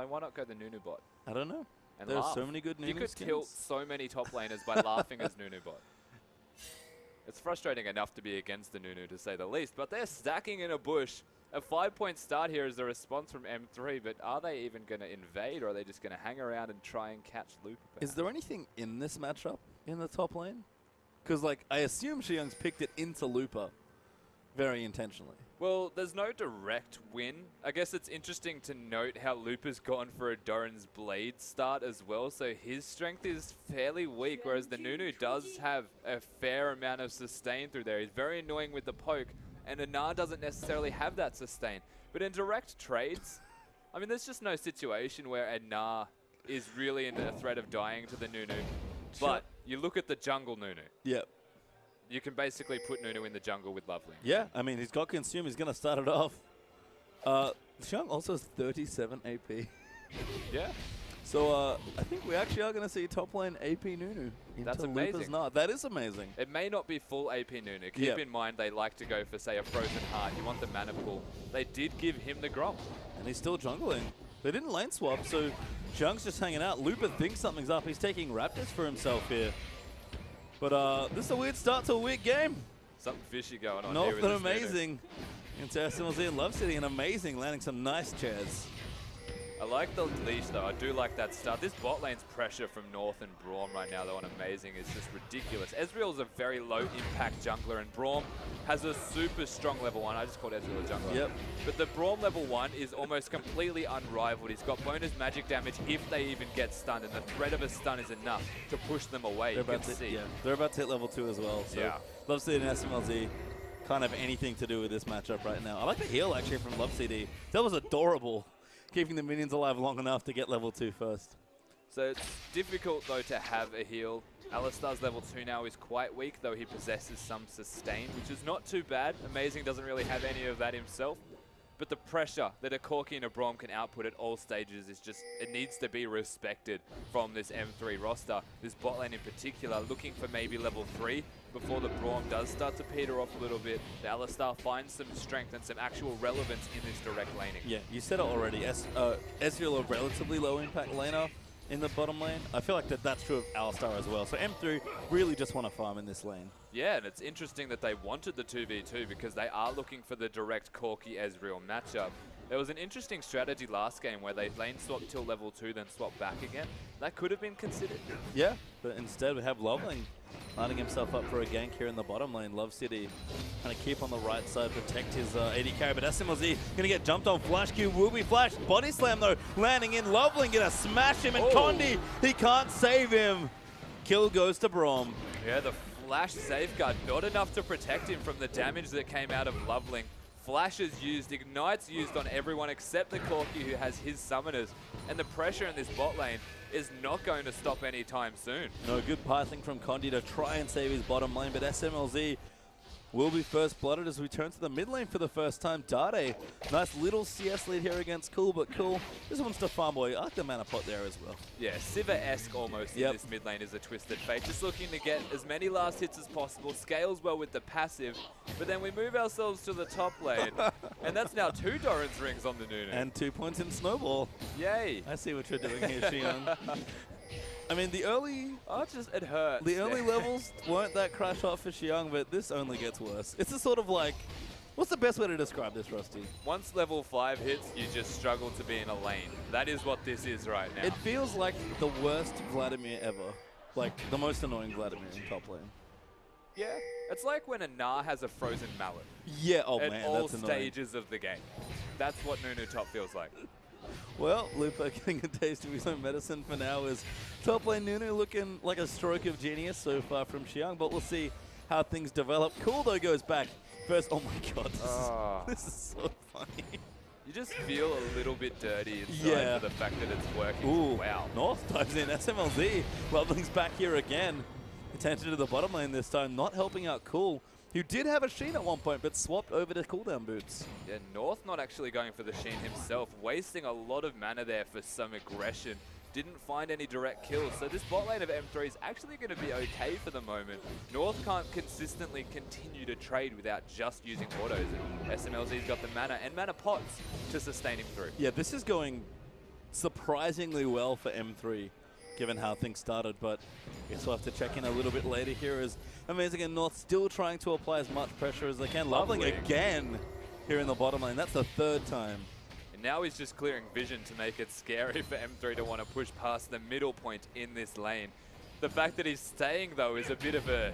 Like, why not go the Nunu bot? I don't know. And There's laugh. so many good Nunu You could skins. tilt so many top laners by laughing as Nunu bot. It's frustrating enough to be against the Nunu, to say the least, but they're stacking in a bush. A 5-point start here is the response from M3, but are they even going to invade, or are they just going to hang around and try and catch Looper? Is there anything in this matchup in the top lane? Because, like, I assume Xiang's picked it into Looper very intentionally. Well, there's no direct win. I guess it's interesting to note how Looper's gone for a Doran's Blade start as well, so his strength is fairly weak, whereas the Nunu does have a fair amount of sustain through there. He's very annoying with the poke, and Anar doesn't necessarily have that sustain. But in direct trades, I mean, there's just no situation where Anar is really in the threat of dying to the Nunu. But you look at the jungle Nunu. Yep. You can basically put Nunu in the jungle with Lovely. Yeah, I mean, he's got Consume. He's going to start it off. Xiang also has 37 AP. Yeah. So I think we actually are going to see top lane AP Nunu. That's amazing. Not. That is amazing. It may not be full AP Nunu. Keep in mind they like to go for, say, a Frozen Heart. You want the mana pool. They did give him the Grom. And he's still jungling. They didn't lane swap, so Xiang's just hanging out. Looper thinks something's up. He's taking Raptors for himself here. But this is a weird start to a weird game. Something fishy going on North here with and amazing. Into SMLZ and Love City and amazing, landing some nice chairs. I like the leash, though. I do like that start. This bot lane's pressure from North and Braum right now, though, on Amazing is just ridiculous. Ezreal's a very low-impact jungler, and Braum has a super strong level 1. I just called Ezreal a jungler. Yep. But the Braum level 1 is almost completely unrivaled. He's got bonus magic damage if they even get stunned, and the threat of a stun is enough to push them away. They're about to hit level 2 as well. So yeah. Love City and SMLZ can't have anything to do with this matchup right now. I like the heal, actually, from Love CD. That was adorable. Keeping the minions alive long enough to get level 2 first. So it's difficult, though, to have a heal. Alistar's level 2 now is quite weak, though he possesses some sustain, which is not too bad. Amazing doesn't really have any of that himself. But the pressure that a Corki and a Braum can output at all stages is just, it needs to be respected from this M3 roster. This bot lane in particular, looking for maybe level 3 before the Braum does start to peter off a little bit. The Alistar finds some strength and some actual relevance in this direct laning. Yeah, you said it already. Ezreal a relatively low impact laner in the bottom lane. I feel like that's true of Alistar as well. So M3 really just want to farm in this lane. Yeah, and it's interesting that they wanted the 2v2 because they are looking for the direct Corki-Ezreal matchup. There was an interesting strategy last game where they lane swapped till level 2, then swapped back again. That could have been considered. Yeah, but instead we have Loveling lining himself up for a gank here in the bottom lane. Love City trying to keep on the right side, protect his AD carry, but SMLZ going to get jumped on. Flash Q will be flashed. Body slam though, landing in. Loveling going to smash him, and Condi, he can't save him. Kill goes to Braum. Yeah, the flash safeguard, not enough to protect him from the damage that came out of Loveling. Flash is used, Ignite's used on everyone except the Corki, who has his summoners. And the pressure in this bot lane is not going to stop anytime soon. No, good passing from Condi to try and save his bottom lane, but SMLZ will be first blooded as we turn to the mid lane for the first time. Dade, nice little CS lead here against Cool, but Cool just wants to farm away. I like the mana pot there as well. Yeah, Sivir-esque almost in this mid lane is a Twisted Fate. Just looking to get as many last hits as possible, scales well with the passive, but then we move ourselves to the top lane, and that's now 2 Doran's rings on the Nunu. And 2 points in Snowball. Yay! I see what you're doing here, Xiang. I mean, the early... it hurts. The early levels weren't that crash hot for Xiang, but this only gets worse. It's a sort of like... What's the best way to describe this, Rusty? Once level 5 hits, you just struggle to be in a lane. That is what this is right now. It feels like the worst Vladimir ever. Like, the most annoying Vladimir in top lane. Yeah. It's like when a Gnar has a frozen mallet. Yeah, oh man, that's annoying. At all annoying. stages of the game. That's what Nunu top feels like. Well, Lupa getting a taste of his own medicine for now is top lane Nunu looking like a stroke of genius so far from Xiang, but we'll see how things develop. Cool, though, goes back first. Oh my god, this is so funny. You just feel a little bit dirty inside for the fact that it's working. Ooh, wow. North dives in. SMLZ. Loveling's back here again. Attention to the bottom lane this time, not helping out Cool, who did have a Sheen at one point, but swapped over to cooldown boots. Yeah, North not actually going for the Sheen himself, wasting a lot of mana there for some aggression. Didn't find any direct kills, so this bot lane of M3 is actually going to be okay for the moment. North can't consistently continue to trade without just using autos, and SMLZ's got the mana and mana pots to sustain him through. Yeah, this is going surprisingly well for M3, given how things started, but I guess we'll have to check in a little bit later here as Amazing and North still trying to apply as much pressure as they can. Loveling again here in the bottom lane. That's the third time. And now he's just clearing vision to make it scary for M3 to want to push past the middle point in this lane. The fact that he's staying, though, is a bit of a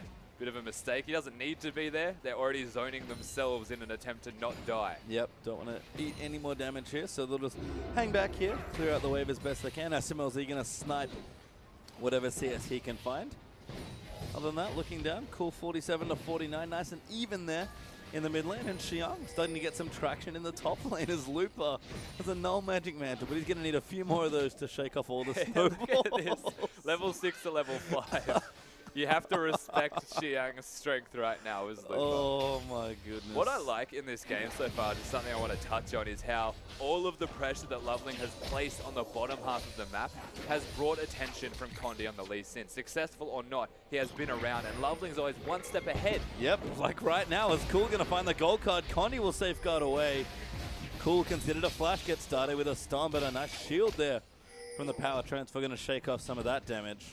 mistake. He doesn't need to be there. They're already zoning themselves in an attempt to not die. Yep, don't want to eat any more damage here, so they'll just hang back here, clear out the wave as best they can. SMLZ going to snipe whatever CS he can find. Other than that, looking down, cool 47 to 49, nice and even there in the mid lane, and Xiang starting to get some traction in the top lane as Looper has a null magic mantle, but he's going to need a few more of those to shake off all the snowballs. Look at this. Level 6 to level 5. You have to respect Xiang's strength right now as Looper. Oh my goodness. What I like in this game so far, just something I want to touch on, is how all of the pressure that Loveling has placed on the bottom half of the map has brought attention from Condi on the Lee Sin. Successful or not, he has been around, and Loveling's always one step ahead. Yep, like right now, as Cool going to find the gold card, Condi will safeguard away. Cool considered a flash get started with a stun, but a nice shield there from the power transfer, going to shake off some of that damage.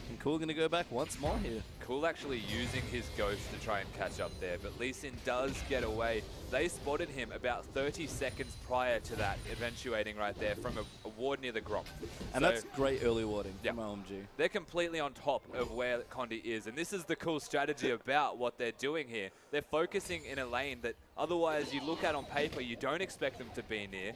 And Cool going to go back once more here. Cool actually using his ghost to try and catch up there, but Lee Sin does get away. They spotted him about 30 seconds prior to that, eventuating right there from a ward near the Gromp. And so that's great early warding from OMG. They're completely on top of where Condi is, and this is the cool strategy about what they're doing here. They're focusing in a lane that otherwise you look at on paper, you don't expect them to be near.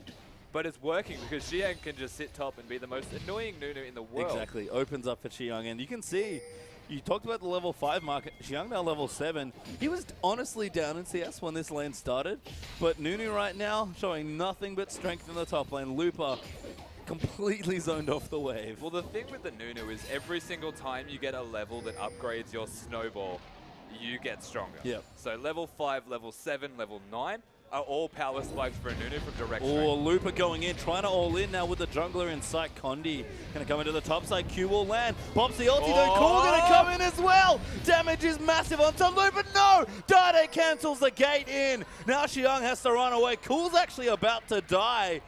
But it's working because Xiang can just sit top and be the most annoying Nunu in the world. Exactly. Opens up for Xiang. And you can see, you talked about the level 5 market. Xiang now level 7. He was honestly down in CS when this lane started. But Nunu right now showing nothing but strength in the top lane. Looper completely zoned off the wave. Well, the thing with the Nunu is every single time you get a level that upgrades your snowball, you get stronger. Yep. So level 5, level 7, level 9. Are all power spikes for a Nunu from direct Oh, Looper going in, trying to all in now with the jungler in sight. Condi going to come into the top side. Q will land. Pops the ulti though. Cool going to come in as well. Damage is massive on top. Looper, no! Dade cancels the gate in. Now Xiang has to run away. Cool's actually about to die.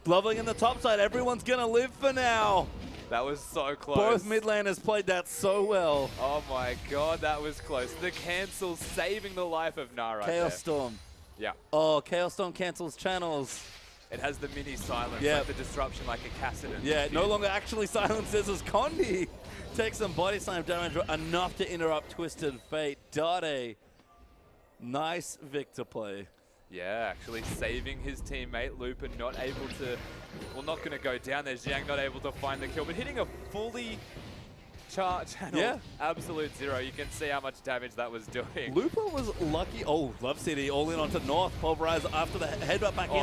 Loveling in the top side. Everyone's going to live for now. That was so close. Both mid laners played that so well. Oh my god, that was close. The cancel saving the life of Nara. Chaos Storm. Yeah. Oh, Chaos Storm cancels channels. It has the mini silence, yep. like the disruption, like a Cassidy. Yeah, no longer actually silences as Condi takes some body slam damage, enough to interrupt Twisted Fate. Dade, nice Victor play. Yeah, actually saving his teammate. Lupin not able to, well, not going to go down there. Zhang not able to find the kill, but hitting a fully channel, absolute zero. You can see how much damage that was doing. Looper was lucky. Oh, Love City all in onto North. Pulverize after the headbutt back in,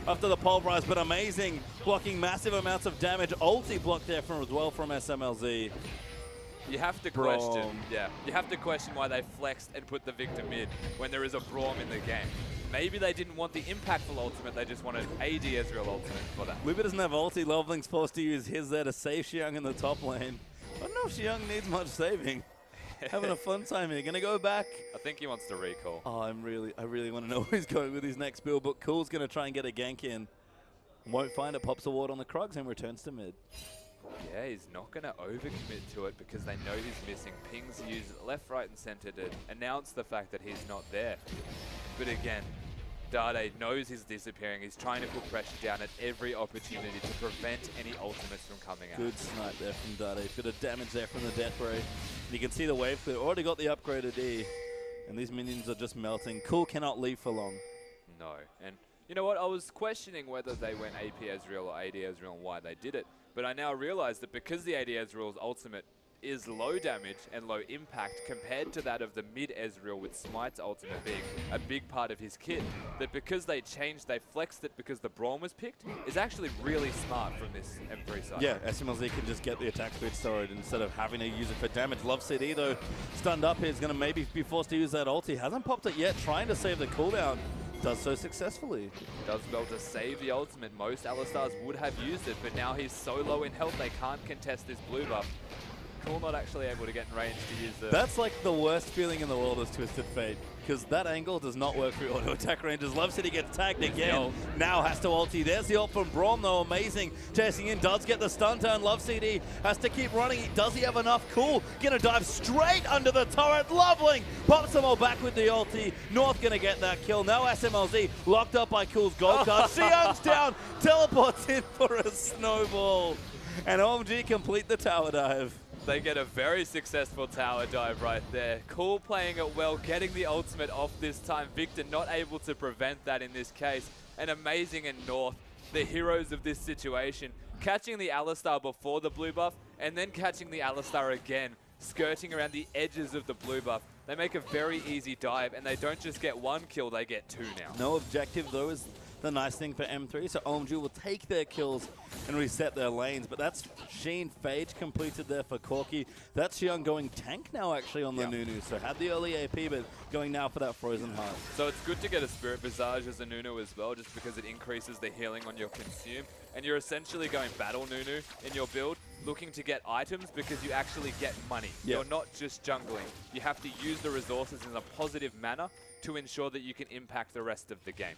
after the Pulverize, but amazing. Blocking massive amounts of damage. Ulti blocked there from as well from SMLZ. You have to question, you have to question why they flexed and put the Victor mid when there is a Braum in the game. Maybe they didn't want the impactful ultimate, they just wanted AD Ezreal ultimate for that. Looper doesn't have ulti. Loveling's forced to use his there to save Xiang in the top lane. I don't know if Xiang needs much saving. Having a fun time here. Gonna go back. I think he wants to recall. Oh, I really want to know where he's going with his next build, but Cool's gonna try and get a gank in. Won't find it, pops a ward on the Krugs and returns to mid. Yeah, he's not going to overcommit to it because they know he's missing. Pings use left, right, and center to announce the fact that he's not there. But again, Dade knows he's disappearing. He's trying to put pressure down at every opportunity to prevent any ultimates from coming out. Good snipe there from Dade. Bit of damage there from the Death Ray. And you can see the wave clear. Already got the upgraded E. And these minions are just melting. Cool cannot leave for long. No. And you know what? I was questioning whether they went AP Ezreal or AD Ezreal and why they did it. But I now realize that because the AD Ezreal's ultimate is low damage and low impact compared to that of the mid Ezreal with Smite's ultimate being a big part of his kit, that because they changed, they flexed it because the Braum was picked, is actually really smart from this M3 side. Yeah, SMLZ can just get the attack speed storage instead of having to use it for damage. Love CD though, stunned up here, is going to maybe be forced to use that ulti. Hasn't popped it yet, trying to save the cooldown. Does so successfully. Does well to save the ultimate. Most Alistars would have used it, but now he's so low in health they can't contest this blue buff. Cool not actually able to get in range to use the... That's like the worst feeling in the world as Twisted Fate, because that angle does not work for your auto attack ranges. Love City gets tagged again. Now has to ulti. There's the ult from Braum though, amazing. Chasing in, does get the stun turn. Love CD has to keep running. Does he have enough? Cool. Gonna dive straight under the turret. Loveling pops them all back with the ulti. North gonna get that kill. Now SMLZ locked up by Cool's gold card. Xiang's down, teleports in for a snowball. And OMG complete the tower dive. They get a very successful tower dive right there. Cool playing it well, getting the ultimate off this time. Victor not able to prevent that in this case. And Amazing and North, the heroes of this situation, catching the Alistar before the blue buff and then catching the Alistar again, skirting around the edges of the blue buff. They make a very easy dive and they don't just get one kill, they get two now. No objective though is the nice thing for M3, so OMG will take their kills and reset their lanes, but that's Sheen Phage completed there for Corki. That's Xiang going tank now actually on the Nunu, so had the early AP, but going now for that Frozen Heart. So it's good to get a Spirit Visage as a Nunu as well, just because it increases the healing on your consume, and you're essentially going Battle Nunu in your build, looking to get items because you actually get money. You're not just jungling. You have to use the resources in a positive manner to ensure that you can impact the rest of the game.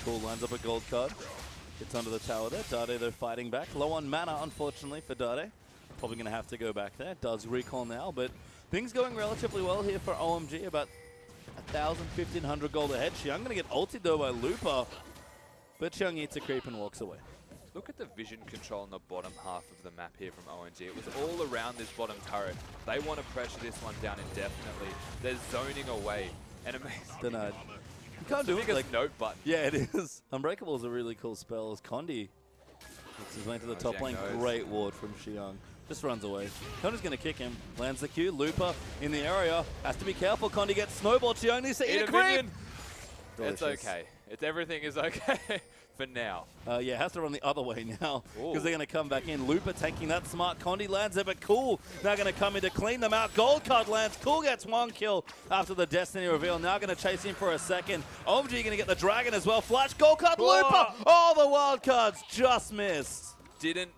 Cool lines up a gold card. Gets under the tower there. Dade though fighting back. Low on mana, unfortunately, for Dade. Probably going to have to go back there. Does recall now, but things going relatively well here for OMG. About 1,000, 1,500 gold ahead. Xiang going to get ulted though by Lupa. But Xiang eats a creep and walks away. Look at the vision control in the bottom half of the map here from OMG. It was all around this bottom turret. They want to pressure this one down indefinitely. They're zoning away. And Amazing. Denied. You can't do it like note button. Yeah, it is. Unbreakable is a really cool spell. As Condi gets his way to the top lane. Great ward from Xiang. Just runs away. Condi's going to kick him. Lands the Q. Lupa in the area. Has to be careful. Condi gets snowballed. Xiang needs to eat a creep. It's okay. Everything is okay for now. Yeah, has to run the other way now because they're going to come back in. Lupa taking that smart. Condi lands there, but Cool now going to come in to clean them out. Gold card lands. Cool gets one kill after the Destiny reveal. Now going to chase him for a second. OMG going to get the Dragon as well. Flash, gold card, Lupa. Oh, the wild cards just missed. Didn't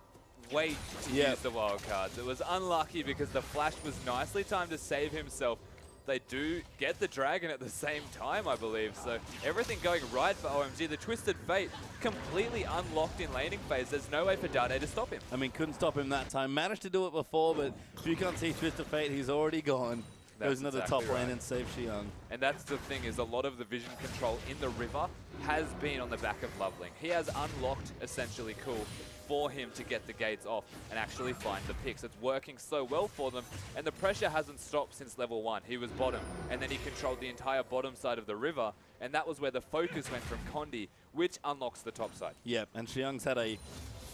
wait to use the wild cards. It was unlucky because the flash was nicely timed to save himself. They do get the Dragon at the same time, I believe. So everything going right for OMG. The Twisted Fate completely unlocked in laning phase. There's no way for Dade to stop him. I mean, couldn't stop him that time. Managed to do it before, but if you can't see Twisted Fate, he's already gone. Goes into the top lane and saves Xiang. And that's the thing, is a lot of the vision control in the river has been on the back of Loveling. He has unlocked, essentially, Cool for him to get the gates off and actually find the picks. It's working so well for them, and the pressure hasn't stopped since level 1. He was bottom, and then he controlled the entire bottom side of the river, and that was where the focus went from Condi, which unlocks the top side. Yep, and Xiang's had a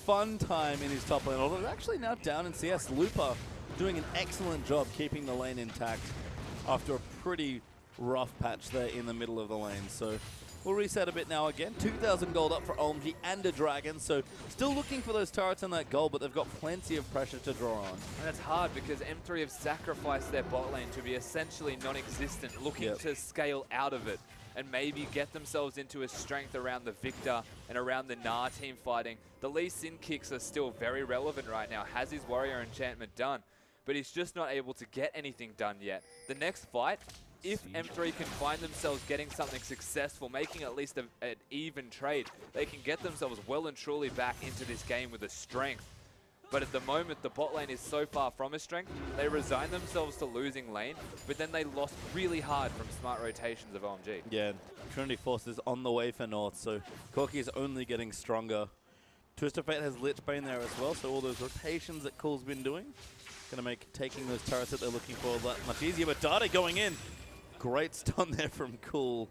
fun time in his top lane, although they're actually now down in CS. Lupa doing an excellent job keeping the lane intact after a pretty rough patch there in the middle of the lane. So we'll reset a bit now again. 2,000 gold up for OMG and a Dragon. So still looking for those turrets and that gold, but they've got plenty of pressure to draw on. And it's hard because M3 have sacrificed their bot lane to be essentially non-existent, looking to scale out of it and maybe get themselves into a strength around the Victor and around the Nah team fighting. The Lee Sin kicks are still very relevant right now. Has his warrior enchantment done, but he's just not able to get anything done yet. The next fight, if M3 can find themselves getting something successful, making at least an even trade, they can get themselves well and truly back into this game with a strength. But at the moment, the bot lane is so far from a strength, they resign themselves to losing lane, but then they lost really hard from smart rotations of OMG. Yeah, Trinity Force is on the way for North, so Corki is only getting stronger. Twisted Fate has Lich Bane there as well, so all those rotations that Cool's been doing, gonna make taking those turrets that they're looking for that much easier. But Dade going in. Great stun there from Cool.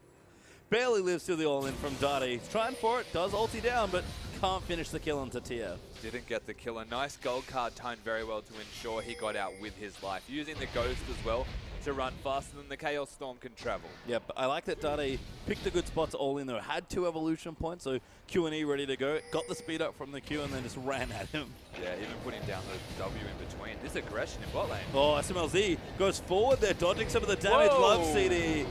Barely lives through the all-in from Dade. He's trying for it, does ulti down, but can't finish the kill onto TF. Didn't get the kill. A nice gold card timed very well to ensure he got out with his life. Using the Ghost as well to run faster than the Chaos Storm can travel. Yep, I like that Dade picked a good spot to all-in though. Had 2 evolution points, so Q&E ready to go. Got the speed up from the Q and then just ran at him. Yeah, even putting down the W in between. This aggression in bot lane. Oh, SMLZ goes forward there, dodging some of the damage. Love CD.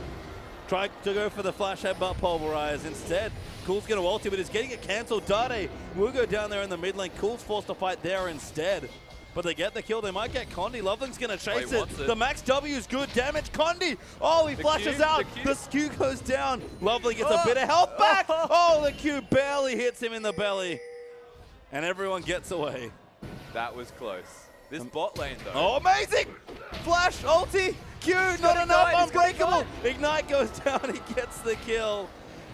Tried to go for the flash headbutt pulverize. Instead, Cool's going to ulti, but he's getting it cancelled. Dade will go down there in the mid lane. Cool's forced to fight there instead. but they get the kill. They might get Condi. Loveling's going to chase it. it. The max W is good damage. Condi, oh, he flashes out. The Q goes down. Loveling gets a bit of health back. Oh, the Q barely hits him in the belly. And everyone gets away. That was close. This bot lane, though. Oh, amazing! Flash, ulti, Q, not enough, unbreakable. Ignite goes down, he gets the kill.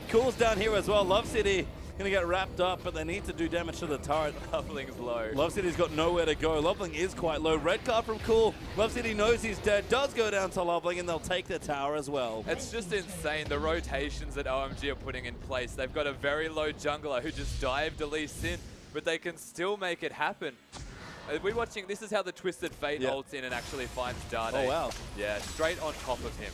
Cool's down here as well. Love City gonna get wrapped up, but they need to do damage to the turret. Loveling's low. Love City's got nowhere to go. Loveling is quite low. Red card from Cool. Love City knows he's dead, does go down to Loveling, and they'll take the tower as well. It's just insane, the rotations that OMG are putting in place. They've got a very low jungler who just dived Elise in, but they can still make it happen. We're watching, this is how the Twisted Fate ults in and actually finds Dade. Oh, wow. Yeah, straight on top of him.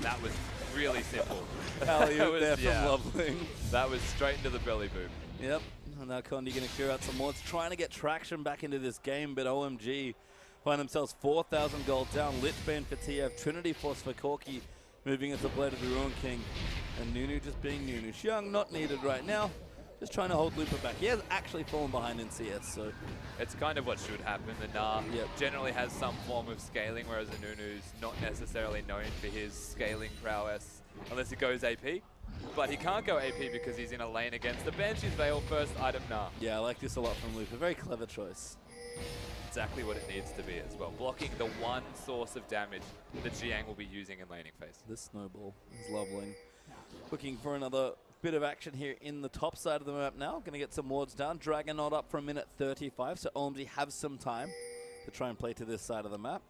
That was really simple. Alley-oop there from Loveling. That was straight into the belly boom. Yep, and now Condi going to clear out some more. It's trying to get traction back into this game, but OMG find themselves 4,000 gold down. Lich Bane for TF, Trinity Force for Corki, moving into Blade of the Ruin King, and Nunu just being Nunu. Xiang not needed right now. Just trying to hold Looper back. He has actually fallen behind in CS, so... It's kind of what should happen. The Nah generally has some form of scaling, whereas the Nunu's not necessarily known for his scaling prowess, unless he goes AP. But he can't go AP because he's in a lane against the Banshee's Veil first item Nah. Yeah, I like this a lot from Looper. Very clever choice. Exactly what it needs to be as well. Blocking the one source of damage that Jiang will be using in laning phase. This snowball is Loveling. Looking for another bit of action here in the top side of the map now. Going to get some wards down. Dragon not up for a minute 35, so OMG have some time to try and play to this side of the map.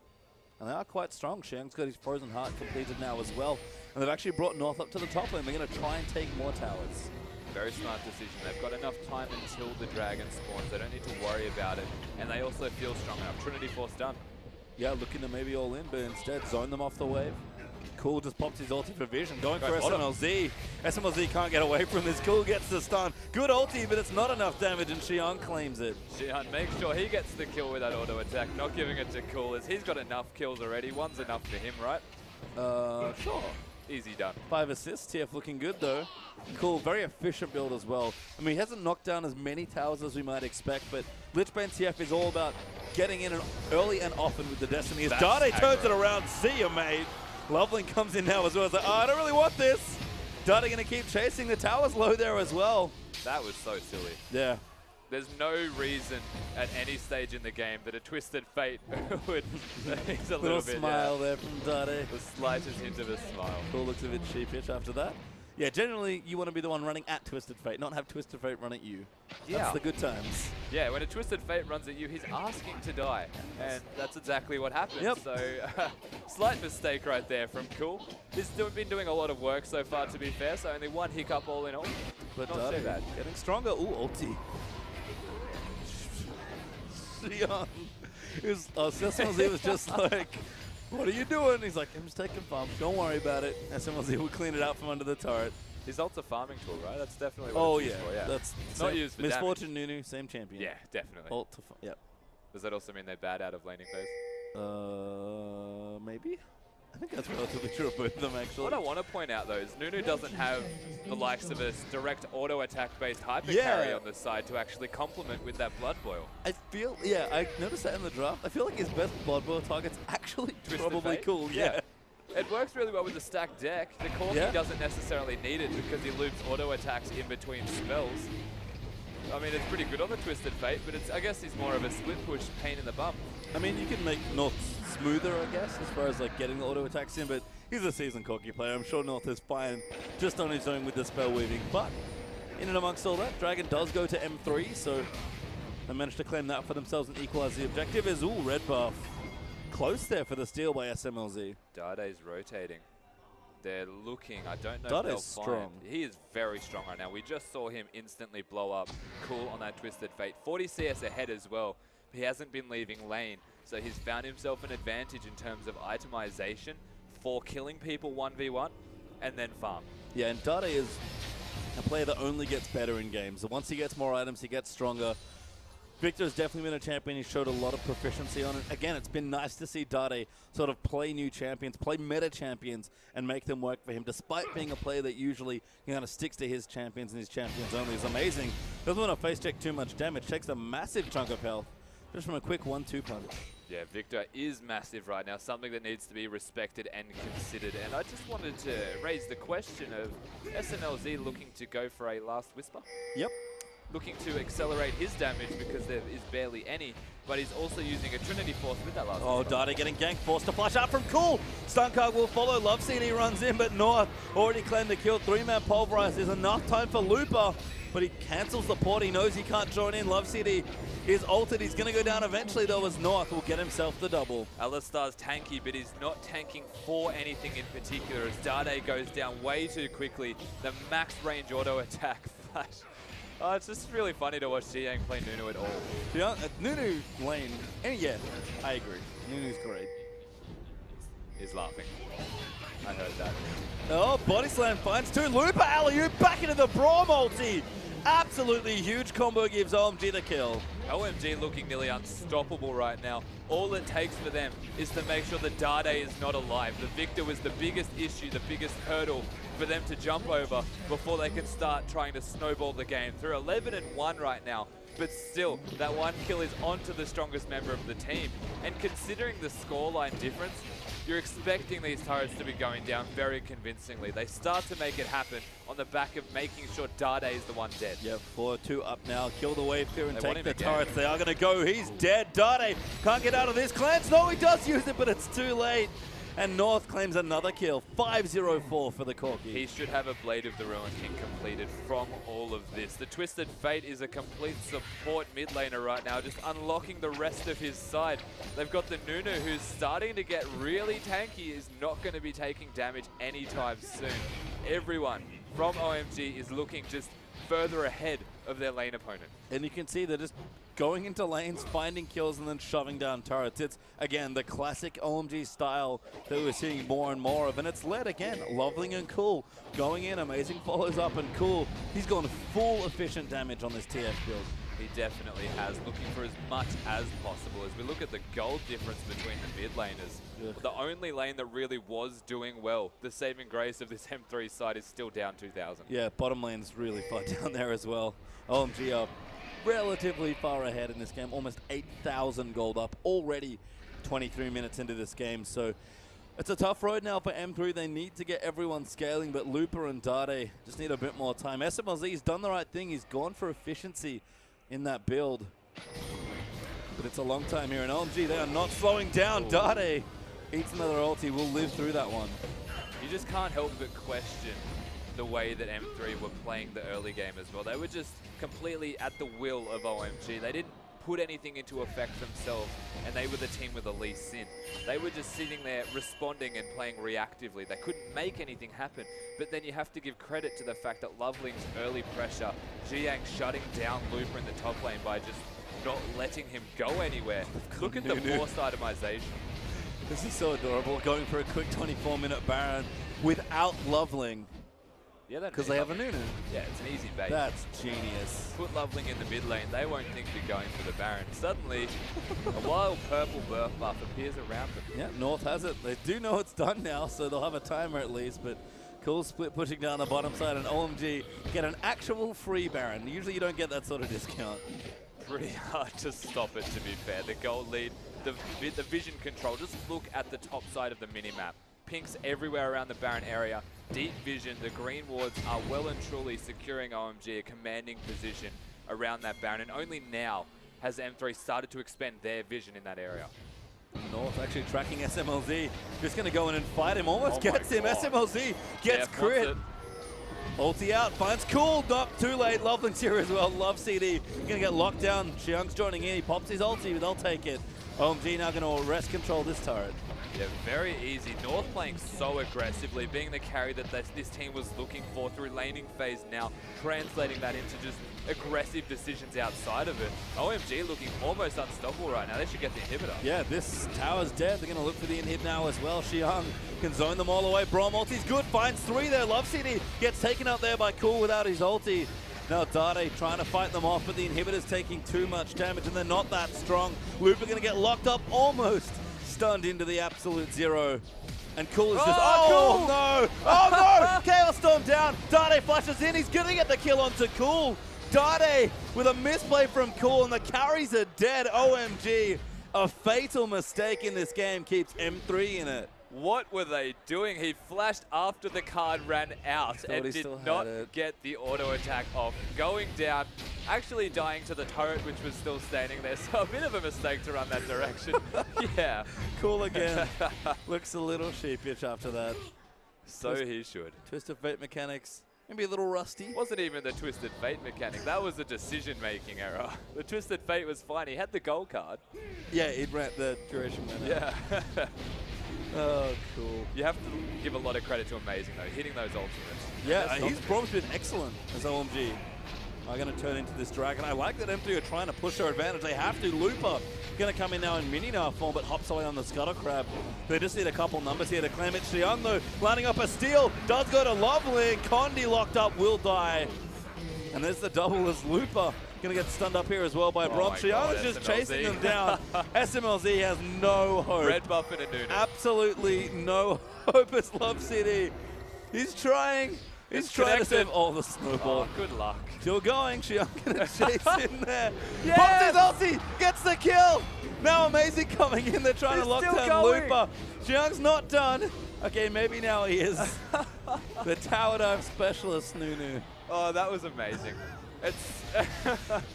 And they are quite strong. Xiang's got his Frozen Heart completed now as well. And they've actually brought North up to the top lane. They're going to try and take more towers. Very smart decision. They've got enough time until the Dragon spawns. They don't need to worry about it. And they also feel strong enough. Trinity Force done. Yeah, looking to maybe all in, but instead zone them off the wave. Cool just pops his ulti for vision, going for SMLZ. SMLZ can't get away from this. Cool gets the stun. Good ulti, but it's not enough damage, and Xiang claims it. Xiang makes sure he gets the kill with that auto attack, not giving it to Cool, as he's got enough kills already. One's enough for him, right? Sure. Easy done. 5 assists, TF looking good though. Cool, very efficient build as well. I mean, he hasn't knocked down as many towers as we might expect, but Lich Bane TF is all about getting in early and often with the Destiny. As Dade turns it around, see ya, mate. Loveling comes in now as well. It's like, oh, I don't really want this. Dade going to keep chasing. The tower's low there as well. That was so silly. Yeah. There's no reason at any stage in the game that a Twisted Fate would... He's a little bit, smile there from Dade. The slightest hint of a smile. Cool looks a bit sheepish after that. Yeah, generally you want to be the one running at Twisted Fate, not have Twisted Fate run at you. Yeah. That's the good times. Yeah, when a Twisted Fate runs at you, he's asking to die. And that's exactly what happened. Yep. So, slight mistake right there from Cool. He's been doing a lot of work so far, to be fair, so only one hiccup all in all. But not too bad. Getting stronger. Ooh, ulti. Xiang. SMLZ was just like, what are you doing? He's like, I'm just taking farm. Don't worry about it. SMLZ will clean it out from under the turret. His ult's a farming tool, right? That's definitely what it's used for, yeah. That's not used for Misfortune damage. Nunu, same champion. Yeah, definitely. Ult to yep. Does that also mean they're bad out of laning phase? Maybe? I think that's relatively true of both of them, actually. What I want to point out, though, is Nunu doesn't have the likes of a direct auto attack-based hyper carry on the side to actually complement with that Blood Boil. I feel, I noticed that in the draft. I feel like his best Blood Boil target's actually probably Cool. Yeah. It works really well with the stacked deck. The Corki doesn't necessarily need it because he loops auto attacks in between spells. I mean, it's pretty good on the Twisted Fate, but I guess he's more of a split push pain in the bum. I mean, you can make North smoother, I guess, as far as like getting the auto attacks in, but he's a seasoned Corki player. I'm sure North is fine just on his own with the spell weaving. But in and amongst all that, Dragon does go to M3, so they managed to claim that for themselves and equalize the objective. Is red buff. Close there for the steal by SMLZ. Dade's rotating. They're looking. I don't know if they'll they'll strong. Find. He is very strong right now. We just saw him instantly blow up Cool on that Twisted Fate. 40 CS ahead as well. He hasn't been leaving lane, so he's found himself an advantage in terms of itemization for killing people 1v1 and then farm. Yeah, and Dade is a player that only gets better in games. So once he gets more items, he gets stronger. Victor's definitely been a champion. He showed a lot of proficiency on it. Again, it's been nice to see Dade sort of play new champions, play meta champions, and make them work for him, despite being a player that usually kind of sticks to his champions and his champions only. Is amazing. Doesn't want to face check too much damage. Takes a massive chunk of health. just from a quick 1-2 punch. Yeah, Victor is massive right now, something that needs to be respected and considered. And I just wanted to raise the question of SNLZ looking to go for a last whisper. Yep. Looking to accelerate his damage because there is barely any, but he's also using a Trinity Force with that last whisper. Dade getting ganked, forced to flash out from Cool. Stun card will follow, Love CD runs in, but North already claimed the kill. 3-man pulverize, there's enough time for Looper, but he cancels the port, he knows he can't join in. Love CD is ulted, he's going to go down eventually though, as North will get himself the double. Alistar's tanky, but he's not tanking for anything in particular as Dade goes down way too quickly. The max range auto attack flash. It's just really funny to watch Jiang play Nunu at all. Yeah, Nunu lane, and yeah, I agree. Nunu's great. He's laughing. I heard that. Oh, body slam finds two. Looper alley-oop back into the Brawl multi. Absolutely huge combo gives OMG the kill. OMG looking nearly unstoppable right now. All it takes for them is to make sure that Dade is not alive. The Victor was the biggest issue, the biggest hurdle for them to jump over before they can start trying to snowball the game. They're 11-1 right now, but still, that one kill is onto the strongest member of the team. And considering the scoreline difference, you're expecting these turrets to be going down very convincingly. They start to make it happen on the back of making sure Dade is the one dead. Yeah, 4-2 up now. Kill the wave clear and take the again. turrets. They are going to go. He's dead. Dade can't get out of this. Clance, no, he does use it, but it's too late. And North claims another kill. 5-0-4 for the Corki. He should have a Blade of the Ruin King completed from all of this. The Twisted Fate is a complete support mid laner right now, just unlocking the rest of his side. They've got the Nunu, who's starting to get really tanky, is not going to be taking damage anytime soon. Everyone from OMG is looking just further ahead of their lane opponent. And you can see they're just going into lanes, finding kills, and then shoving down turrets. It's, again, the classic OMG style that we're seeing more and more of. And it's led, again, Loveling and Cool going in. Amazing follows up, and Cool, he's gone full efficient damage on this TF build. He definitely has, looking for as much as possible. As we look at the gold difference between the mid laners, the only lane that really was doing well, the saving grace of this M3 side, is still down 2,000. Yeah, bottom lane's really far down there as well. OMG are relatively far ahead in this game, almost 8,000 gold up already 23 minutes into this game. So it's a tough road now for M3. They need to get everyone scaling, but Looper and Dade just need a bit more time. SMLZ's done the right thing. He's gone for efficiency in that build. But it's a long time here, and OMG, they are not slowing down. Dade eats another ulti, will live through that one. You just can't help but question the way that M3 were playing the early game as well. They were just completely at the will of OMG. They didn't put anything into effect themselves, and they were the team with the least sin. They were just sitting there responding and playing reactively. They couldn't make anything happen, but then you have to give credit to the fact that Loveling's early pressure, Jiang shutting down Looper in the top lane by just not letting him go anywhere. Look at the forced itemization. This is so adorable, going for a quick 24-minute Baron without Loveling. Yeah, because they have a Nunu. Yeah, it's an easy bait. That's genius. Put Loveling in the mid lane, they won't think you're going for the Baron. Suddenly, a wild purple birth buff appears around them. Yeah, North has it. They do know it's done now, so they'll have a timer at least, but Cool split pushing down the bottom side, and OMG get an actual free Baron. Usually you don't get that sort of discount. Pretty hard to stop it, to be fair. The gold lead, the vision control, just look at the top side of the minimap. Pinks everywhere around the Baron area. Deep vision, the green wards are well and truly securing OMG a commanding position around that Baron, and only now has M3 started to expend their vision in that area. North actually tracking SMLZ, just going to go in and fight him, almost gets him. God. SMLZ gets crit. Ulti out, finds Cool, not too late. Loveling's here as well, Love CD. Going to get locked down, Xiang's joining in, he pops his ulti, they'll take it. OMG now going to arrest control this turret. Yeah, very easy. North playing so aggressively, being the carry that this team was looking for through laning phase now, translating that into just aggressive decisions outside of it. OMG looking almost unstoppable right now. They should get the inhibitor. Yeah, this tower's dead. They're going to look for the inhib now as well. Xiang can zone them all away. Brawl ulti's good, finds 3 there. Love CD gets taken out there by Cool without his ulti. Now Dade trying to fight them off, but the inhibitor's taking too much damage, and they're not that strong. Looper going to get locked up, almost stunned into the absolute zero. And Cool is just, oh, Cool, no! Oh no! Chaos Storm down, Dade flashes in, he's gonna get the kill onto Cool. Dade with a misplay from Cool, and the carries are dead. OMG. A fatal mistake in this game keeps M3 in it. What were they doing? He flashed after the card ran out and did not get the auto attack off. Going down, actually dying to the turret, which was still standing there. So a bit of a mistake to run that direction. Yeah. Cool again. Looks a little sheepish after that. So he should. Twisted Fate mechanics. Maybe a little rusty. Wasn't even the Twisted Fate mechanic. That was a decision-making error. The Twisted Fate was fine. He had the gold card. Yeah, it ran the duration went out. Yeah. Oh, cool. You have to give a lot of credit to Amazing, though, hitting those ultimates. Yeah, his prom's been excellent as OMG. I'm going to turn into this dragon. I like that M3 are trying to push their advantage. They have to. Looper going to come in now in mini-nar form, but hops away on the Scuttle Crab. They just need a couple numbers here to claim it. Xiang, though, lining up a steal. Does go to Loveling. Condi locked up, will die. And there's the double as Looper going to get stunned up here as well by Brom. Xiang is just chasing them down. SMLZ has no hope. Red buff and a Nunu. Absolutely no hope as Love City. He's trying. He's trying to save all the snowball. Oh, good luck. Still going. Xiang gonna chase in there. Yes! Pops his ulti, gets the kill. Now Amazing coming in. They're trying to lock down Looper. Xiang's not done. Okay, maybe now he is. The tower dive specialist, Nunu. Oh, that was amazing. It's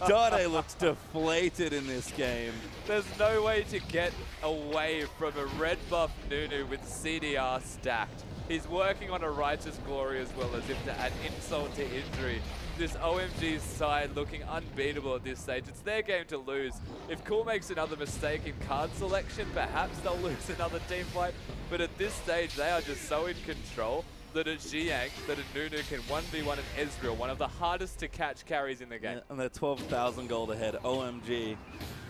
Dade looks deflated in this game. There's no way to get away from a red buff Nunu with CDR stacked. He's working on a Righteous Glory as well, as if to add insult to injury. This OMG side looking unbeatable at this stage. It's their game to lose. If Cool makes another mistake in card selection, perhaps they'll lose another team fight. But at this stage, they are just so in control that a Xiang, that a Nunu can 1v1 an Ezreal, one of the hardest to catch carries in the game. Yeah, and they're 12,000 gold ahead. OMG.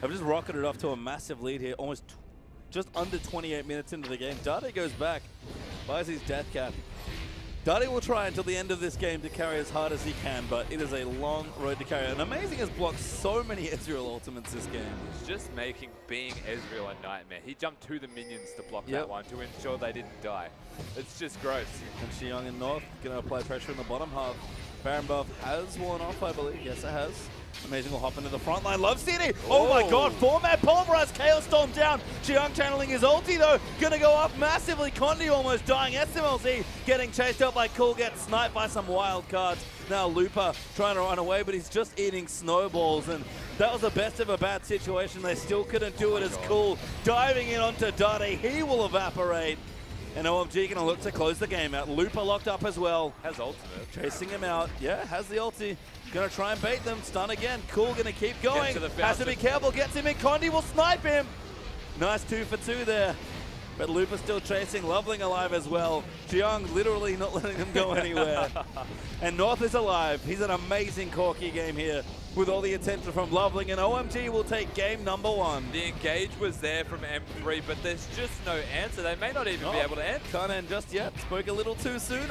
I've just rocketed off to a massive lead here, almost just under 28 minutes into the game. Dade goes back, buys his death cap. Dade will try until the end of this game to carry as hard as he can, but it is a long road to carry. And Amazing has blocked so many Ezreal ultimates this game. It's just making being Ezreal a nightmare. He jumped to the minions to block that one to ensure they didn't die. It's just gross. And Xiang in North going to apply pressure in the bottom half. Baron buff has worn off, I believe. Yes, it has. Amazing will hop into the front line. Love City. Oh my god. Format pulverized. Chaos Storm down. Xiang channeling his ulti though. Gonna go up massively. Condi almost dying. SMLZ getting chased out by Cool. Gets sniped by some wild cards. Now Looper trying to run away, but he's just eating snowballs. And that was the best of a bad situation. They still couldn't do it as Cool. Diving in onto Dade. He will evaporate. And OMG gonna look to close the game out. Looper locked up as well. Has ultimate. Chasing him out. Yeah, has the ulti. Gonna try and bait them. Stun again. Cool gonna keep going. Has to be careful. Gets him in. Condi will snipe him. Nice 2 for 2 there. But Looper still chasing. Loveling alive as well. Xiang literally not letting them go anywhere. And North is alive. He's an amazing Corki game here with all the attention from Loveling. And OMG will take game number 1. The engage was there from M3, but there's just no answer. They may not even be able to end. Can't end just yet. Spoke a little too soon.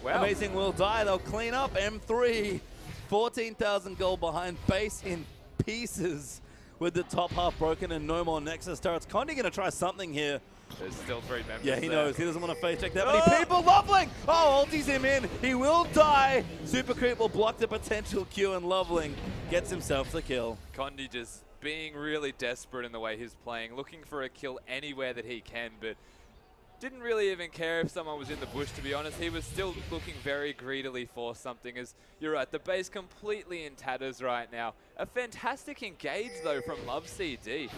Wow. Amazing will die. They'll clean up. M3. 14,000 gold behind, base in pieces with the top half broken and no more Nexus turrets. Condi gonna try something here. There's still 3 members. Yeah, he knows. He doesn't want to face check that many people. Loveling! Oh, ultis him in. He will die. Super Creep will block the potential Q, and Loveling gets himself the kill. Condi just being really desperate in the way he's playing, looking for a kill anywhere that he can, but didn't really even care if someone was in the bush, to be honest. He was still looking very greedily for something, as you're right, the base completely in tatters right now. A fantastic engage, though, from Love CD.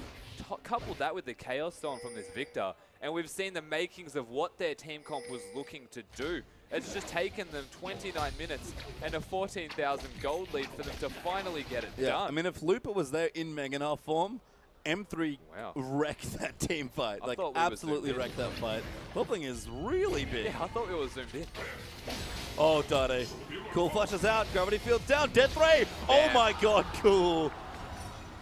Coupled that with the Chaos Storm from this Victor, and we've seen the makings of what their team comp was looking to do. It's just taken them 29 minutes and a 14,000 gold lead for them to finally get it done. I mean, if Looper was there in Meganar form, M3 wrecked that team fight. Like, absolutely wrecked that fight. Loveling is really big. Yeah, I thought we were zoomed in. Oh, Dade. Cool flushes out. Gravity field's down. Death Ray. Oh my god, Cool.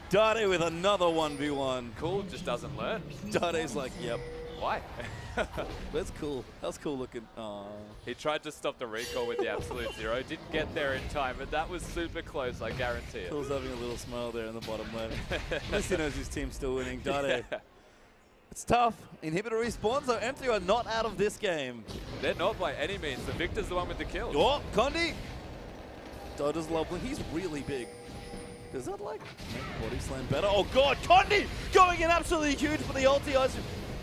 Dade with another 1v1. Cool just doesn't learn. Dade's like, yep. Why? That's cool. That was cool looking. Aww. He tried to stop the recall with the Absolute Zero. Didn't get there in time, but that was super close, I guarantee it. Cool's having a little smile there in the bottom left. At least he knows his team's still winning. Dade. Yeah. It's tough. Inhibitor respawns, though. M3 are not out of this game. They're not by any means. The Victor's the one with the kill. Oh, Condi. Dodges Lovely. He's really big. Does that like make body slam better? Oh god, Condi going in absolutely huge for the ulti. I was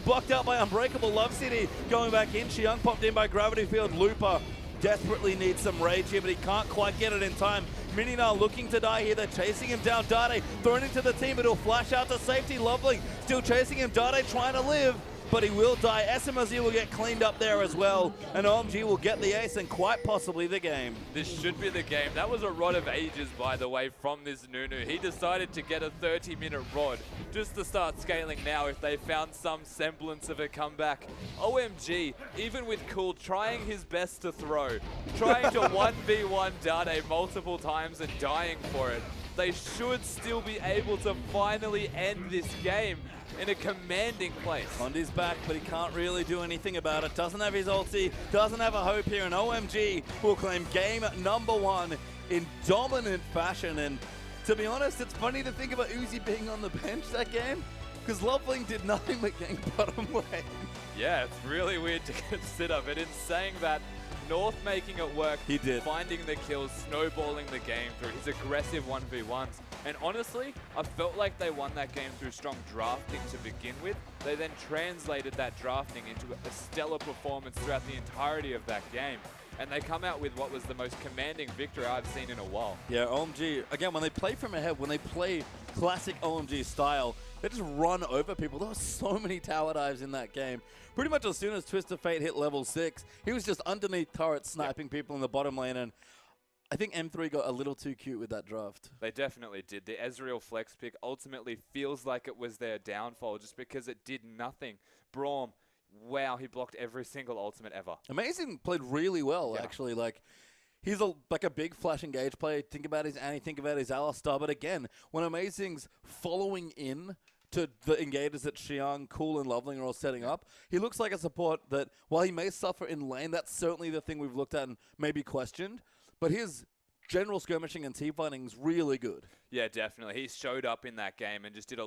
blocked out by Unbreakable. Love City going back in. Xiang popped in by Gravity Field. Looper desperately needs some rage here, but he can't quite get it in time. Mininar looking to die here. They're chasing him down. Dade thrown into the team, but he'll flash out to safety. Lovely still chasing him. Dade trying to live, but he will die. SMOZ will get cleaned up there as well, and OMG will get the ace and quite possibly the game. This should be the game. That was a rod of ages, by the way, from this Nunu. He decided to get a 30-minute rod just to start scaling now if they found some semblance of a comeback. OMG, even with Cool trying his best to throw, trying to 1v1 Dade multiple times and dying for it, they should still be able to finally end this game in a commanding place. Condi's back, but he can't really do anything about it. Doesn't have his ulti, doesn't have a hope here, and OMG will claim game number 1 in dominant fashion. And to be honest, it's funny to think about Uzi being on the bench that game, because Loveling did nothing but getting bottom lane. Yeah, it's really weird to consider, but in saying that, North making it work, he did. Finding the kills, snowballing the game through his aggressive 1v1s. And honestly, I felt like they won that game through strong drafting to begin with. They then translated that drafting into a stellar performance throughout the entirety of that game. And they come out with what was the most commanding victory I've seen in a while. Yeah, OMG, again, when they play from ahead, when they play classic OMG style, they just run over people. There were so many tower dives in that game. Pretty much as soon as Twist of Fate hit level 6, he was just underneath turrets sniping people in the bottom lane, and I think M3 got a little too cute with that draft. They definitely did. The Ezreal flex pick ultimately feels like it was their downfall just because it did nothing. Braum, wow, he blocked every single ultimate ever. Amazing played really well, actually. Like, he's like a big flash engage player. Think about his Annie, think about his Alistar. But again, when Amazing's following in to the engages that Xiang, Cool, and Loveling are all setting up, he looks like a support that, while he may suffer in lane, that's certainly the thing we've looked at and maybe questioned. But his general skirmishing and team fighting is really good. Yeah, definitely. He showed up in that game and just did a